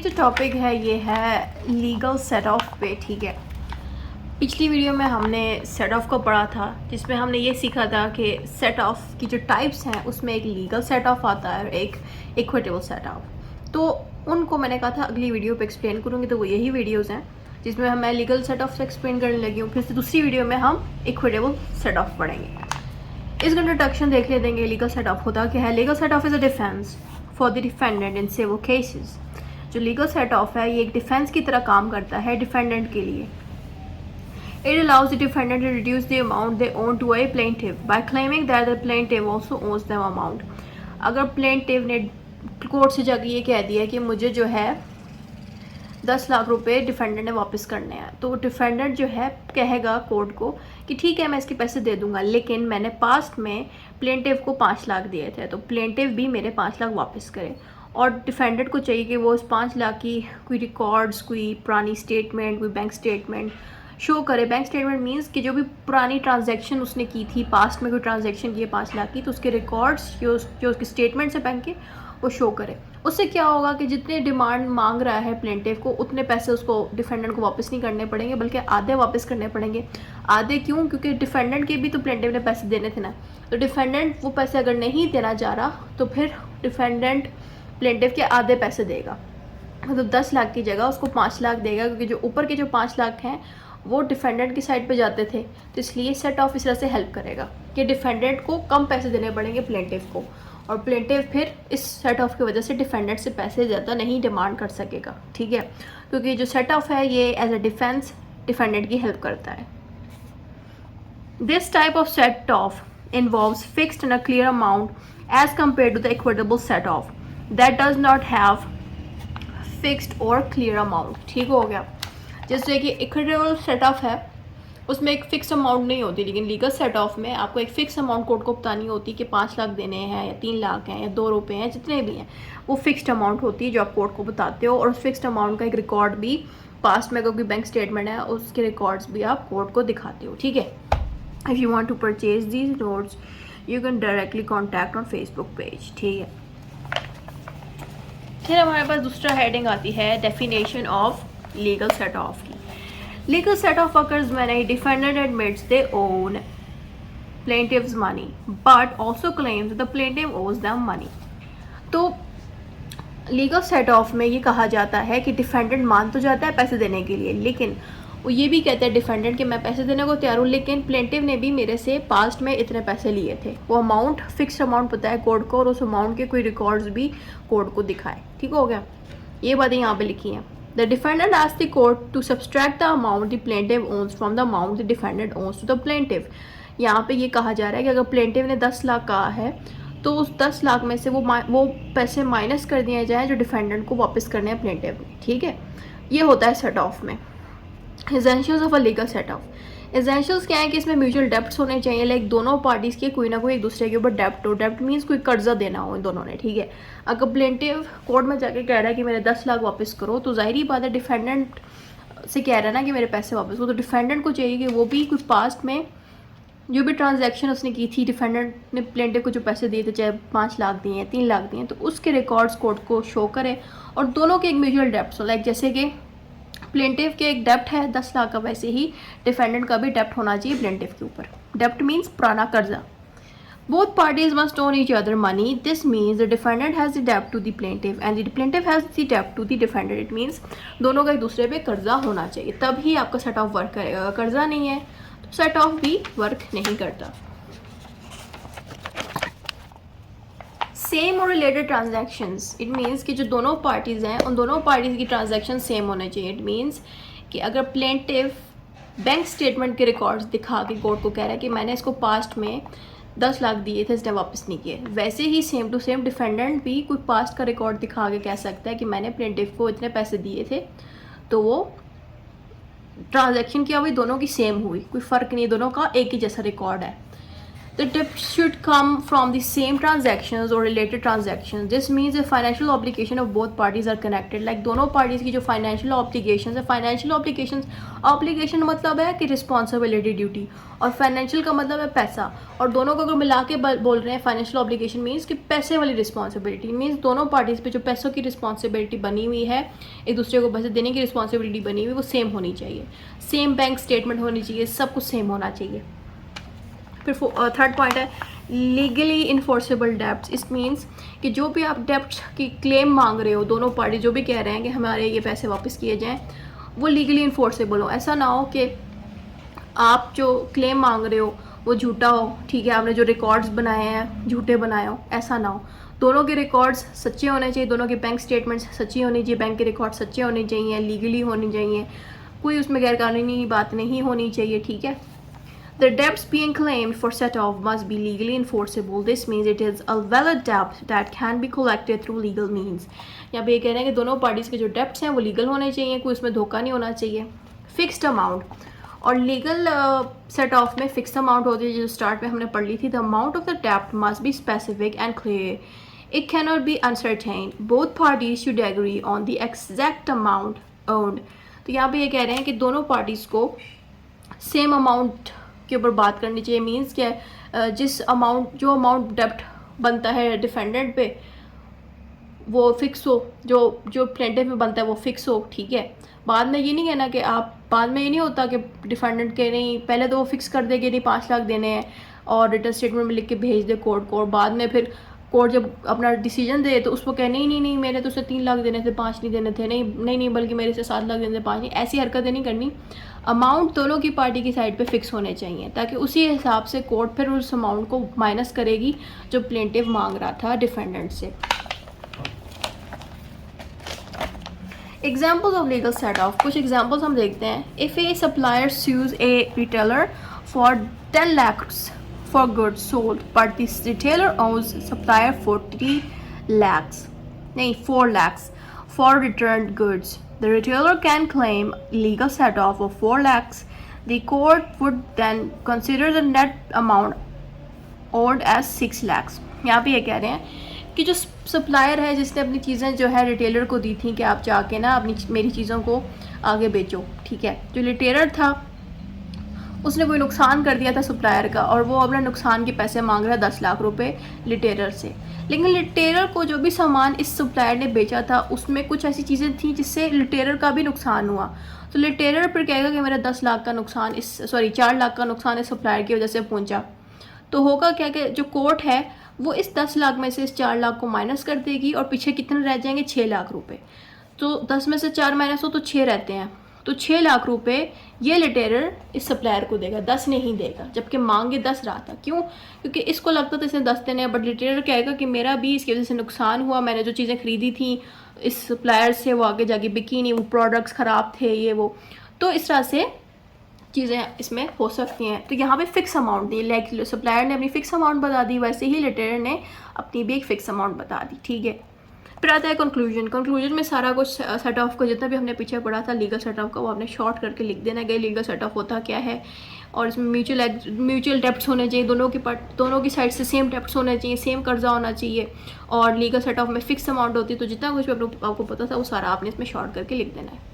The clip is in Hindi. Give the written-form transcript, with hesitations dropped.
जो टॉपिक है ये है लीगल सेट ऑफ पे। ठीक है, पिछली वीडियो में हमने सेट ऑफ को पढ़ा था जिसमें हमने ये सीखा था कि सेट ऑफ की जो टाइप्स हैं उसमें एक लीगल सेट ऑफ आता है और एक इक्विटेबल सेट ऑफ। तो उनको मैंने कहा था अगली वीडियो पे एक्सप्लेन करूँगी, तो वो यही वीडियोस हैं जिसमें मैं लीगल सेट ऑफ से एक्सप्लेन करने लगी हूँ। फिर से दूसरी वीडियो में हम इक्विटेबल सेट ऑफ पढ़ेंगे। इसका इंट्रोडक्शन देख ले देंगे। लीगल सेट ऑफ होता क्या है? Legal set off is a defence for the defendant in civil cases. जो लीगल सेट ऑफ है ये एक डिफेंस की तरह काम करता है डिफेंडेंट के लिए। It allows the defendant to reduce the amount they owe to a plaintiff by claiming that the plaintiff also owes them amount। अगर plaintiff ने कोर्ट से जाके ये कह दिया कि मुझे जो है 10 लाख रुपए डिफेंडेंट ने वापस करने हैं, तो डिफेंडेंट जो है कहेगा कोर्ट को कि ठीक है मैं इसके पैसे दे दूंगा, लेकिन मैंने पास्ट में प्लेंटिव को 5 लाख दिए थे तो प्लेंटिव भी मेरे 5 लाख वापस करे। और डिफेंडेंट को चाहिए कि वो उस 5 लाख की कोई रिकॉर्ड्स, कोई पुरानी स्टेटमेंट, कोई बैंक स्टेटमेंट शो करे। बैंक स्टेटमेंट मीन्स कि जो भी पुरानी ट्रांजैक्शन उसने की थी, पास्ट में कोई ट्रांजैक्शन की है 5 लाख की, तो उसके रिकॉर्ड्स जो उसके स्टेटमेंट्स है बैंक के वो शो करे। उससे क्या होगा कि जितने डिमांड मांग रहा है प्लेंटिव को उतने पैसे उसको डिफेंडेंट को वापस नहीं करने पड़ेंगे, बल्कि आधे वापस करने पड़ेंगे। आधे क्यों? क्योंकि डिफेंडेंट के भी तो प्लेंटिव ने पैसे देने थे ना। तो डिफेंडेंट वो पैसे अगर नहीं देना चाह रहा तो फिर डिफेंडेंट प्लेंटिव के आधे पैसे देगा, मतलब 10 लाख की जगह उसको 5 लाख देगा, क्योंकि जो ऊपर के जो 5 लाख हैं वो डिफेंडेंट की साइड पे जाते थे। तो इसलिए सेट ऑफ इस तरह से हेल्प करेगा कि डिफेंडेंट को कम पैसे देने पड़ेंगे प्लेंटिव को, और प्लेंटिव फिर इस सेट ऑफ की वजह से डिफेंडेंट से पैसे ज़्यादा नहीं डिमांड कर सकेगा। ठीक है, क्योंकि जो सेट ऑफ है ये एज अ डिफेंस डिफेंडेंट की हेल्प करता है। This type of set of involves fixed and a clear amount as compared to the equitable set off that does not have fixed or clear amount। ठीक हो गया। जैसे कि इक्विटेबल सेट ऑफ है उसमें एक फिक्स अमाउंट नहीं होती, लेकिन लीगल सेट ऑफ में आपको एक फ़िक्स अमाउंट कोर्ट को बतानी होती है कि 5 लाख देने हैं या 3 लाख हैं या 2 रुपये हैं, जितने भी हैं वो फिक्स्ड अमाउंट होती है जो आप कोर्ट को बताते हो। और उस फिक्स्ड अमाउंट का एक रिकॉर्ड भी पास्ट में अगर कोई बैंक स्टेटमेंट है उसके रिकॉर्ड्स भी आप कोर्ट को दिखाते हो। ठीक है, if you want to purchase these notes you can directly contact on Facebook page. ठीक है, फिर हमारे पास दूसरा हेडिंग आती है definition of legal set off की। Legal set off occurs when a defendant admits they own plaintiff's money but also claims that the plaintiff owes them money। तो लीगल सेट ऑफ में ये कहा जाता है कि डिफेंडेंट मान तो जाता है पैसे देने के लिए, लेकिन वो ये भी कहता है डिफेंडेंट कि मैं पैसे देने को तैयार हूँ, लेकिन प्लेंटिव ने भी मेरे से पास्ट में इतने पैसे लिए थे। वो अमाउंट फिक्स्ड अमाउंट पता है कोर्ट को और उस अमाउंट के कोई रिकॉर्ड्स भी कोर्ट को दिखाए। ठीक हो गया, ये बातें यहाँ पे लिखी हैं। The defendant asks the court to subtract the amount the plaintiff owns from the amount the defendant owns to the plaintiff। यहाँ पे ये कहा जा रहा है कि अगर प्लेंटिव ने 10 लाख कहा है तो उस 10 लाख में से वो पैसे माइनस कर दिए जाएँ जो डिफेंडेंट को वापस करने हैं प्लेंटिव ने। ठीक है, ये होता है सेट ऑफ में। Essentials of a legal set of. Essentials क्या है कि इसमें म्यूचुअल डेप्ट्स होने चाहिए, लाइक दोनों पार्टीज़ के कोई ना कोई एक दूसरे के ऊपर डेप्ट हो। डेप्ट मीन्स कोई कर्जा देना हो इन दोनों ने। ठीक है, अगर प्लेंटिव कोर्ट में जाके कह रहा है कि मेरे 10 लाख वापस करो, तो जाहिर बात है डिफेंडेंट से कह रहा है ना कि मेरे पैसे वापस करो, तो डिफेंडेंट को चाहिए कि वो भी कुछ पास्ट में जो भी ट्रांजैक्शन उसने की थी, डिफेंडेंट ने प्लेंटिव को जो पैसे दिए थे, चाहे 5 लाख दिए हैं 3 लाख दिए हैं, तो उसके रिकॉर्ड्स कोर्ट को शो करे और दोनों के एक म्यूचुअल डेप्ट हो। लाइक जैसे कि प्लेंटिव के एक डेप्ट है 10 लाख का, वैसे ही डिफेंडेंट का भी डेप्ट होना चाहिए प्लेंटिव के ऊपर। डेप्ट मीन्स पुराना कर्जा। Both parties must owe each other money. This means the defendant has the debt to the plaintiff and the plaintiff has the debt to the defendant. It means दोनों का एक दूसरे पे कर्जा होना चाहिए, तब ही आपका सेट ऑफ वर्क करेगा। कर्जा नहीं है तो सेट ऑफ भी वर्क नहीं करता। सेम और रिलेटेड ट्रांजैक्शंस, इट मीन्स कि जो दोनों पार्टीज़ हैं उन दोनों पार्टीज़ की ट्रांजैक्शन सेम होने चाहिए। इट मीन्स कि अगर प्लेंटिव बैंक स्टेटमेंट के रिकॉर्ड्स दिखा के कोर्ट को कह रहा है कि मैंने इसको पास्ट में 10 लाख दिए थे, इसने वापस नहीं किए, वैसे ही सेम टू सेम डिफेंडेंट भी कोई पास्ट का रिकॉर्ड दिखा के कह सकता है कि मैंने प्लेंटिव को इतने पैसे दिए थे, तो वो ट्रांजैक्शन क्या हुई, दोनों की सेम हुई, कोई फ़र्क नहीं, दोनों का एक ही जैसा रिकॉर्ड है। The debt should come from the same transactions or related transactions. This means the financial obligation of both parties are connected. Like दोनों parties की जो financial obligations है, financial obligations, obligation मतलब है कि responsibility duty, और financial का मतलब है पैसा, और दोनों को अगर मिला के बोल रहे हैं financial obligation means कि पैसे वाली responsibility means दोनों parties पे जो पैसों की responsibility बनी हुई है, एक दूसरे को पैसे देने की responsibility बनी हुई, वो same होनी चाहिए, same bank statement होनी चाहिए, सब कुछ same होना चाहिए. फिर थर्ड पॉइंट है लीगली इन्फोर्सेबल डेब्ट्स. इस मीन्स कि जो भी आप डेब्ट की क्लेम मांग रहे हो, दोनों पार्टी जो भी कह रहे हैं कि हमारे ये पैसे वापस किए जाएं, वो लीगली इन्फोर्सेबल हो. ऐसा ना हो कि आप जो क्लेम मांग रहे हो वो झूठा हो, ठीक है, आपने जो रिकॉर्ड्स बनाए हैं झूठे बनाए हो, ऐसा ना हो. दोनों के रिकॉर्ड्स सच्चे होने चाहिए, दोनों के बैंक स्टेटमेंट्स सच्ची होनी चाहिए, बैंक के रिकॉर्ड सच्चे होने चाहिए, लीगली होनी चाहिए, कोई उसमें गैरकानूनी बात नहीं होनी चाहिए, ठीक है. The debts being claimed for set-off must be legally enforceable. This means it is a valid debt that can be collected through legal means. यहाँ पे ये कह रहे हैं कि दोनों पार्टीज़ के जो डेप्ट्स हैं वो लीगल होने चाहिए, कोई उसमें धोखा नहीं होना चाहिए. फिक्स्ड अमाउंट और लीगल सेट ऑफ में फिक्स्ड अमाउंट होती है, जो स्टार्ट में हमने पढ़ ली थी. द अमाउंट ऑफ द डेप्ट must be specific and clear. It cannot be uncertain. Both parties should agree on the exact amount owed. तो यहाँ पे ये कह रहे हैं कि दोनों पार्टीज़ को सेम अमाउंट के ऊपर बात करनी चाहिए. मीन्स क्या, जिस अमाउंट जो अमाउंट डेप्ट बनता है डिफेंडेंट पे वो फिक्स हो, जो प्लेंटिफ पे बनता है वो फिक्स हो, ठीक है. बाद में ये नहीं कहना कि आप, बाद में ये नहीं होता कि डिफेंडेंट के नहीं, पहले तो वो फिक्स कर दे कि नहीं 5 लाख देने हैं और रिटर्न स्टेटमेंट में लिख के भेज दे कोर्ट को, और बाद में फिर कोर्ट जब अपना डिसीजन दे तो उसको कहे नहीं मेरे तो उसे 3 लाख देने थे, 5 नहीं देने थे, नहीं बल्कि मेरे से 7 लाख देने थे, 5 नहीं. ऐसी हरकतें नहीं करनी. अमाउंट दोनों की पार्टी की साइड पे फिक्स होने चाहिए, ताकि उसी हिसाब से कोर्ट फिर उस अमाउंट को माइनस करेगी जो प्लेंटिव मांग रहा था डिफेंडेंट से. Examples of legal set of, कुछ एग्जाम्पल्स हम देखते हैं. If A supplier shoes A retailer for 10 lakhs for goods sold, but this retailer owes supplier 4 lakhs for returned goods. The retailer can claim legal set-off of 4 lakhs. The court would then consider the net amount owed as 6 lakhs. यहाँ पे ये कह रहे हैं कि जो सप्लायर है जिसने अपनी चीज़ें जो है रिटेलर को दी थी कि आप जाके ना अपनी मेरी चीज़ों को आगे बेचो, ठीक है. जो रिटेलर था उसने कोई नुकसान कर दिया था सप्लायर का, और वो अपना नुकसान के पैसे मांग रहा है 10 लाख रुपए रिटेलर से. लेकिन रिटेलर को जो भी सामान इस सप्लायर ने बेचा था उसमें कुछ ऐसी चीज़ें थी जिससे रिटेलर का भी नुकसान हुआ. तो रिटेलर फिर कहेगा कि मेरा 10 लाख का नुकसान 4 लाख का नुकसान इस सप्लायर की वजह से पहुंचा. तो होगा क्या कि जो कोर्ट है वो इस 10 लाख में से इस 4 लाख को माइनस कर देगी, और पीछे कितने रह जाएंगे, 6 लाख रुपये. तो 10 में से 4 माइनस हो तो 6 रहते हैं, तो 6 लाख रुपए ये रिटेलर इस सप्लायर को देगा, 10 नहीं देगा, जबकि मांगे 10 रहा था. क्यों? क्योंकि इसको लगता था इसने 10 देने हैं, बट रिटेलर कहेगा कि मेरा भी इसकी वजह से नुकसान हुआ, मैंने जो चीज़ें खरीदी थी इस सप्लायर से वो आगे जाके बिकी नहीं, वो प्रोडक्ट्स ख़राब थे, ये वो. तो इस तरह से चीज़ें इसमें हो सकती हैं. तो यहाँ पे फिक्स अमाउंट दी, लाइक सप्लायर ने अपनी फ़िक्स अमाउंट बता दी, वैसे ही रिटेलर ने अपनी भी एक फ़िक्स अमाउंट बता दी, ठीक है. फिर आता है कंक्लूजन में सारा कुछ सेट ऑफ का जितना भी हमने पीछे पढ़ा था लीगल सेट ऑफ का वो आपने शॉर्ट करके लिख देना है. लीगल सेट ऑफ होता क्या है, और इसमें म्यूचुअल डेप्ट्स होने चाहिए, दोनों की साइड से सेम डेप्ट्स होने चाहिए, सेम कर्जा होना चाहिए, और लीगल सेट ऑफ में फिक्स अमाउंट होती है. तो जितना कुछ भी आपको पता था वो सारा आपने इसमें शॉर्ट करके लिख देना है.